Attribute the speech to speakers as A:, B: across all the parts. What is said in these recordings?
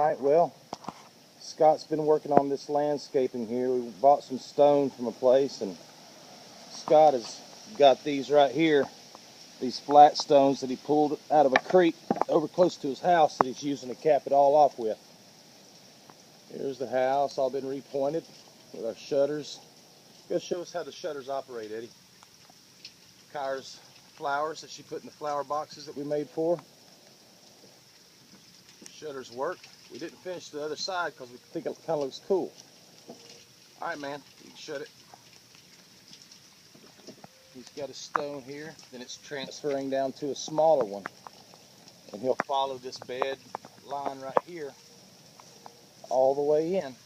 A: Alright, well, Scott's been working on this landscaping here. We bought some stone from a place, and Scott has got these right here, these flat stones that he pulled out of a creek over close to his house that he's using to cap it all off with. Here's the house, all been repointed with our shutters. Go show us how the shutters operate, Eddie. Kyra's flowers that she put in the flower boxes that we made for. Shutters work. We didn't finish the other side because we think it kind of looks cool. Alright, man, you can shut it. He's got a stone here, then it's transferring down to a smaller one. And he'll follow this bed line right here all the way in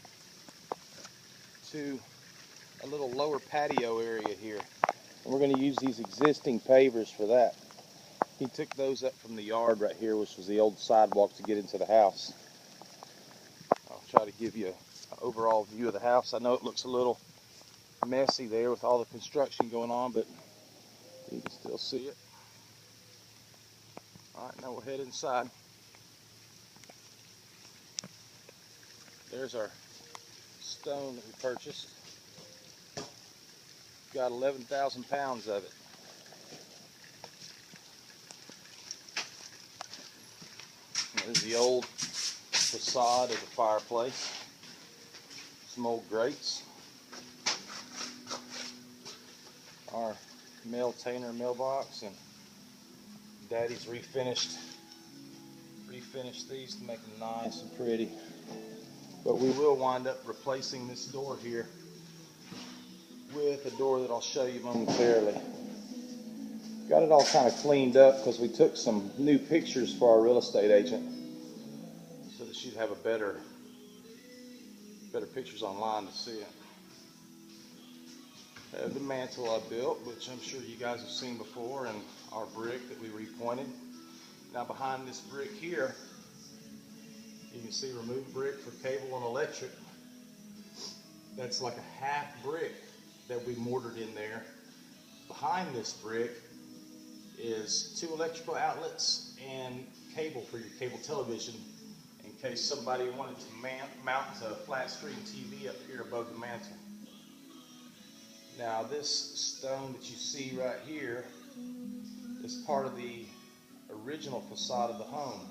A: to a little lower patio area here. And we're going to use these existing pavers for that. He took those up from the yard right here, which was the old sidewalk to get into the house. I'll try to give you an overall view of the house. I know it looks a little messy there with all the construction going on, but you can still see it. Alright, now we'll head inside. There's our stone that we purchased. Got 11,000 pounds of it. There's the old facade of the fireplace. Some old grates. Our Mel Tainer mailbox, and Daddy's refinished these to make them nice and pretty. But we will wind up replacing this door here with a door that I'll show you momentarily. Got it all kind of cleaned up because we took some new pictures for our real estate agent so that she'd have a better pictures online to see it. The mantle I built, which I'm sure you guys have seen before, and our brick that we repointed. Now behind this brick here, you can see removed brick for cable and electric. That's like a half brick that we mortared in there. Behind this brick is 2 electrical outlets and cable for your cable television in case somebody wanted to mount a flat screen TV up here above the mantle. Now this stone that you see right here is part of the original facade of the home.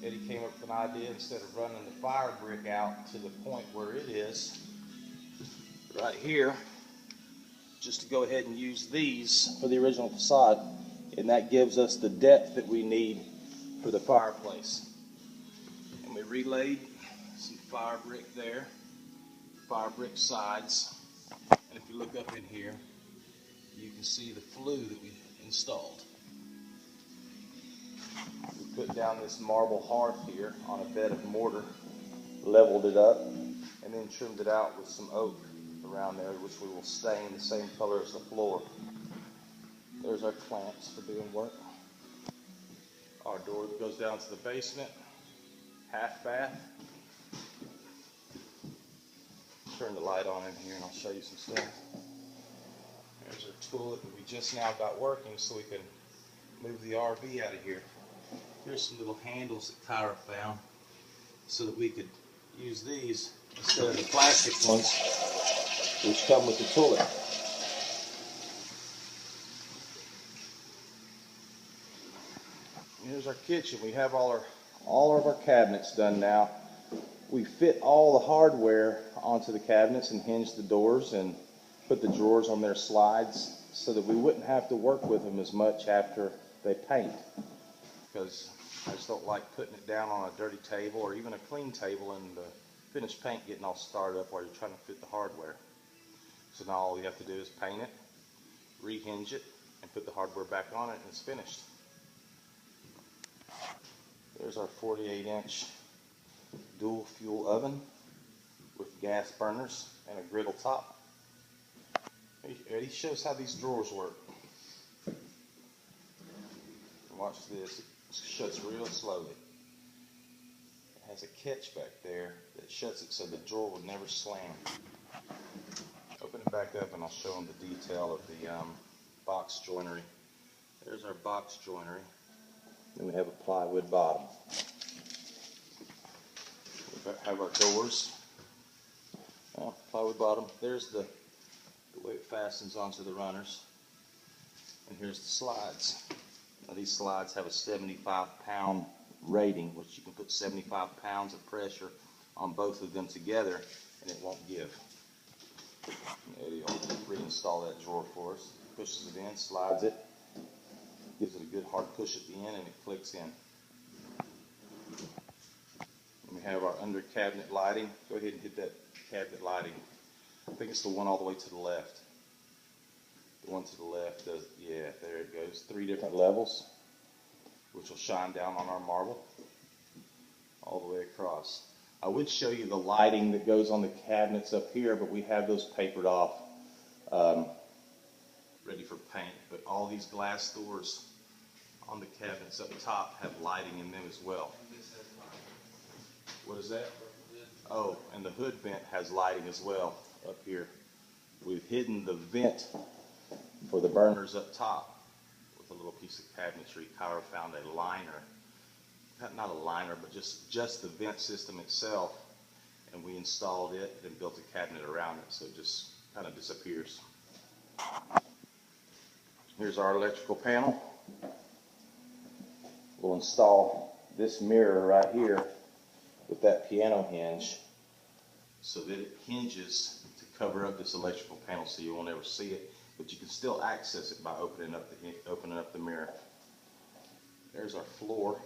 A: Eddie came up with an idea, instead of running the fire brick out to the point where it is right here, just to go ahead and use these for the original facade, and that gives us the depth that we need for the fireplace. And we relayed some fire brick there, fire brick sides. And if you look up in here, you can see the flue that we installed. We put down this marble hearth here on a bed of mortar, leveled it up, and then trimmed it out with some oak around there, which we will stain the same color as the floor. There's our clamps for doing work. Our door goes down to the basement, half bath. Turn the light on in here and I'll show you some stuff. There's our toilet that we just now got working so we can move the RV out of here. Here's some little handles that Kyra found so that we could use these instead of the plastic ones which come with the toilet. Here's our kitchen. We have all of our cabinets done now. We fit all the hardware onto the cabinets and hinged the doors and put the drawers on their slides so that we wouldn't have to work with them as much after they paint. Because I just don't like putting it down on a dirty table or even a clean table and the finished paint getting all started up while you're trying to fit the hardware. So now all you have to do is paint it, rehinge it, and put the hardware back on it, and it's finished. There's our 48-inch dual fuel oven with gas burners and a griddle top. Eddie, show us how these drawers work. Watch this. It shuts real slowly. It has a catch back there that shuts it so the drawer would never slam. Open it back up and I'll show them the detail of the box joinery. There's our box joinery. Then we have a plywood bottom. have our doors. Plywood bottom. There's the way it fastens onto the runners. And here's the slides. Now these slides have a 75-pound rating, which you can put 75 pounds of pressure on both of them together and it won't give. Eddie will reinstall that drawer for us. Pushes it in, slides it, gives it a good hard push at the end, and it clicks in. And we have our under cabinet lighting. Go ahead and hit that cabinet lighting. I think it's the one all the way to the left. The one to the left does, yeah, there it goes. 3 different levels, which will shine down on our marble all the way across. I would show you the lighting that goes on the cabinets up here, but we have those papered off, ready for paint. But all these glass doors on the cabinets up top have lighting in them as well. What is that? Oh, and the hood vent has lighting as well up here. We've hidden the vent for the burners up top with a little piece of cabinetry. Cairo found a liner. Not a liner, but just the vent system itself, and we installed it and built a cabinet around it, so it just kind of disappears. Here's our electrical panel. We'll install this mirror right here with that piano hinge so that it hinges to cover up this electrical panel so you won't ever see it, but you can still access it by opening up the mirror. There's our floor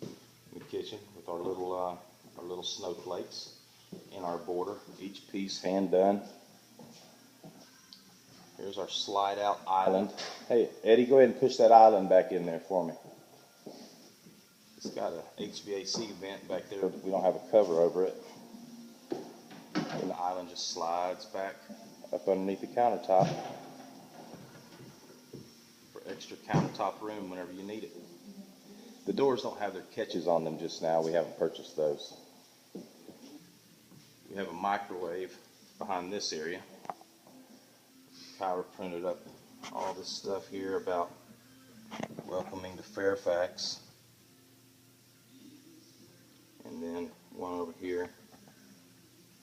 A: in the kitchen with our little snowflakes in our border, each piece hand done. Here's our slide out island. Hey Eddie, go ahead and push that island back in there for me. It's got a HVAC vent back there, but we don't have a cover over it. And the island just slides back up underneath the countertop for extra countertop room whenever you need it. The doors don't have their catches on them just now. We haven't purchased those. We have a microwave behind this area. Kyra printed up all this stuff here about welcoming to Fairfax. And then one over here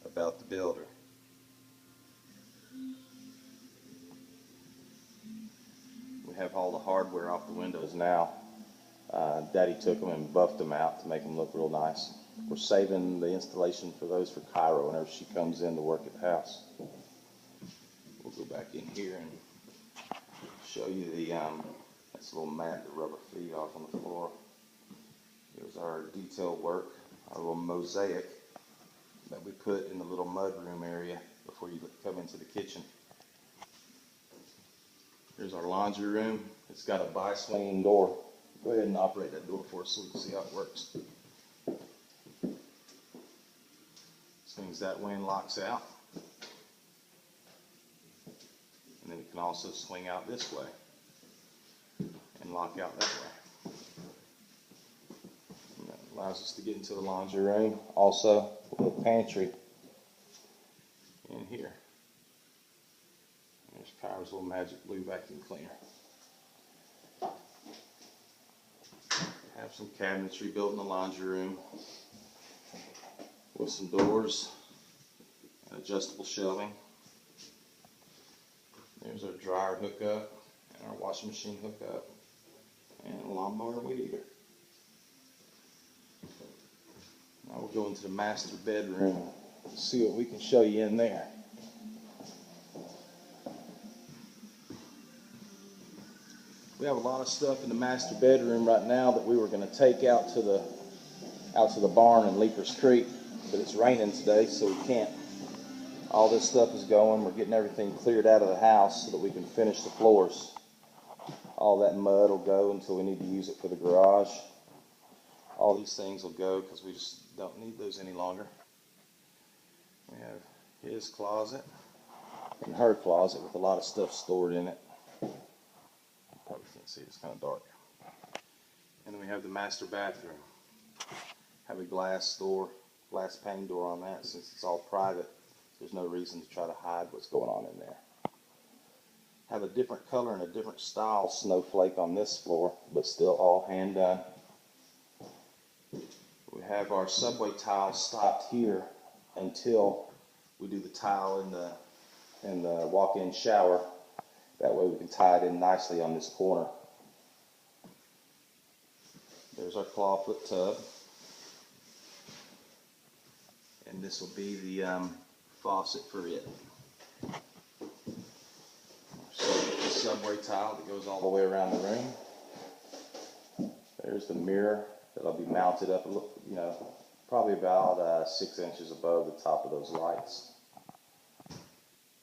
A: about the builder. We have all the hardware off the windows now. Daddy took them and buffed them out to make them look real nice. We're saving the installation for those for Cairo whenever she comes in to work at the house. We'll go back in here and show you the this little mat, the rubber feet off on the floor. Here's our detail work, our little mosaic that we put in the little mudroom area before you come into the kitchen. Here's our laundry room. It's got a bi-swinging door. Go ahead and operate that door for us so we can see how it works. Swings that way and locks out. And then it can also swing out this way and lock out that way. And that allows us to get into the laundry room. Also, a little pantry in here. There's Kyra's little magic blue vacuum cleaner. Have some cabinetry built in the laundry room with some doors and adjustable shelving. There's our dryer hookup and our washing machine hookup and a lawnmower and weed eater. Now we'll go into the master bedroom and see what we can show you in there. We have a lot of stuff in the master bedroom right now that we were going to take out to the barn in Leapers Creek, but it's raining today, so we can't. All this stuff is going. We're getting everything cleared out of the house so that we can finish the floors. All that mud will go until we need to use it for the garage. All these things will go because we just don't need those any longer. We have his closet and her closet with a lot of stuff stored in it. Probably can't see, it's kind of dark. And then we have the master bathroom. Have a glass pane door on that. Since it's all private, there's no reason to try to hide what's going on in there. Have a different color and a different style snowflake on this floor, but still all hand done. We have our subway tile stopped here until we do the tile in the walk-in shower. That way we can tie it in nicely on this corner. There's our clawfoot tub. And this will be the faucet for it. So the subway tile that goes all the way around the room. There's the mirror that'll be mounted up, probably about 6 inches above the top of those lights.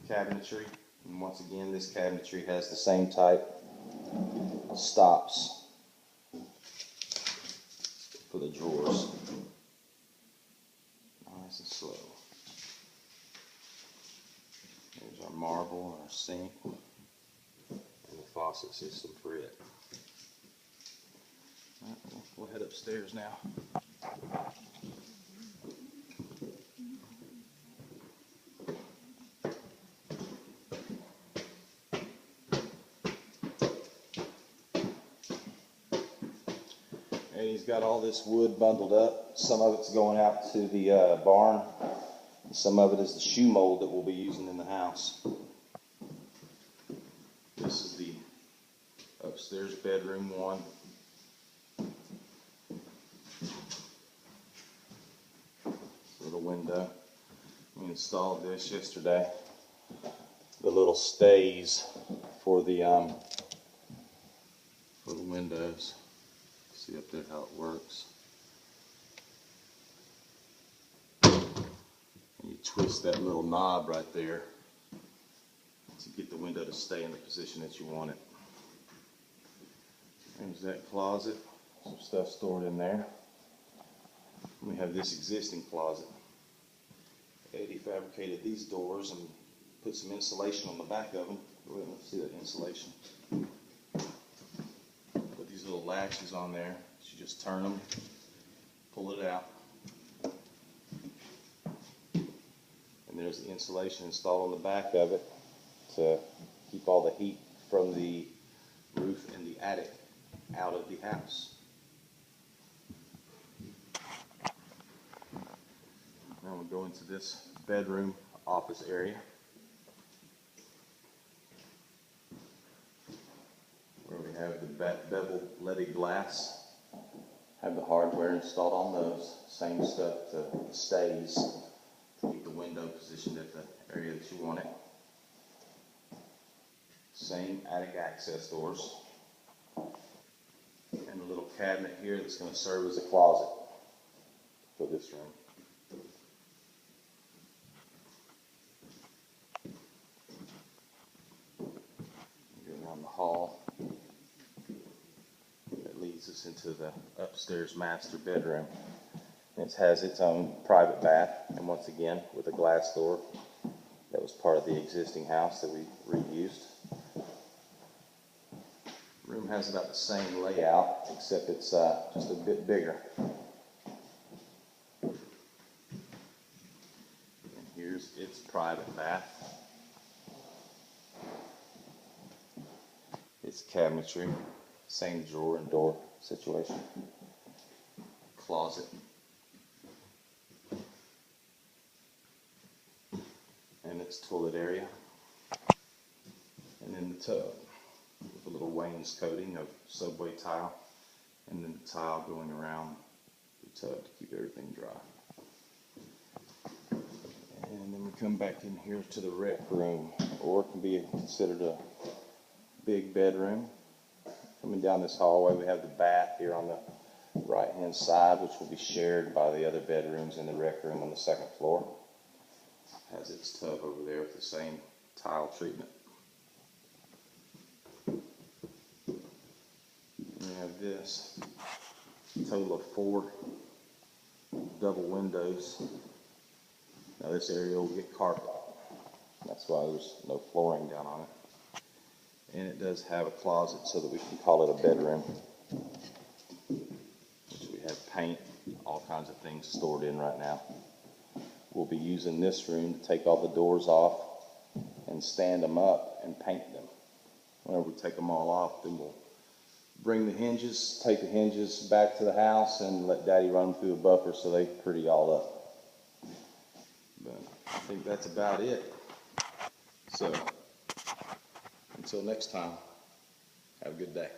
A: Cabinetry, and once again, this cabinetry has the same type stops for the drawers. Nice and slow. There's our marble, our sink, and the faucet system for it. All right, we'll head upstairs now. And he's got all this wood bundled up. Some of it's going out to the barn. And some of it is the shoe mold that we'll be using in the house. This is the upstairs bedroom one. Little window. We installed this yesterday. The little stays for the windows. See up there how it works. And you twist that little knob right there to get the window to stay in the position that you want it. There's that closet. Some stuff stored in there. We have this existing closet. Eddie fabricated these doors and put some insulation on the back of them. Go ahead and see that insulation. Put these little latches on there. You just turn them, pull it out. And there's the insulation installed on the back of it to keep all the heat from the roof and the attic out of the house. Now we'll go into this bedroom office area, where we have the bevel leaded glass. Have the hardware installed on those. Same stuff to the stays to keep the window positioned at the area that you want it. Same attic access doors. And a little cabinet here that's going to serve as a closet for this room. Go down the hall. That leads us into the upstairs master bedroom. It has its own private bath, and once again with a glass door that was part of the existing house that we reused. The room has about the same layout, except it's just a bit bigger. And here's its private bath. Its cabinetry, same drawer and door situation. Closet. And its toilet area. And then the tub with a little wainscoting of subway tile, and then the tile going around the tub to keep everything dry. And then we come back in here to the rec room, or it can be considered a big bedroom. Coming down this hallway, we have the bath here on the right hand side, which will be shared by the other bedrooms in the rec room on the second floor. Has its tub over there with the same tile treatment. We have this total of 4 double windows. Now this area will get carpet. That's why there's no flooring down on it. And it does have a closet so that we can call it a bedroom. Which we have paint, all kinds of things stored in right now. We'll be using this room to take all the doors off and stand them up and paint them. Whenever we take them all off, then we'll bring the hinges, take the hinges back to the house and let Daddy run them through a buffer so they pretty all up. But I think that's about it. So, until next time, have a good day.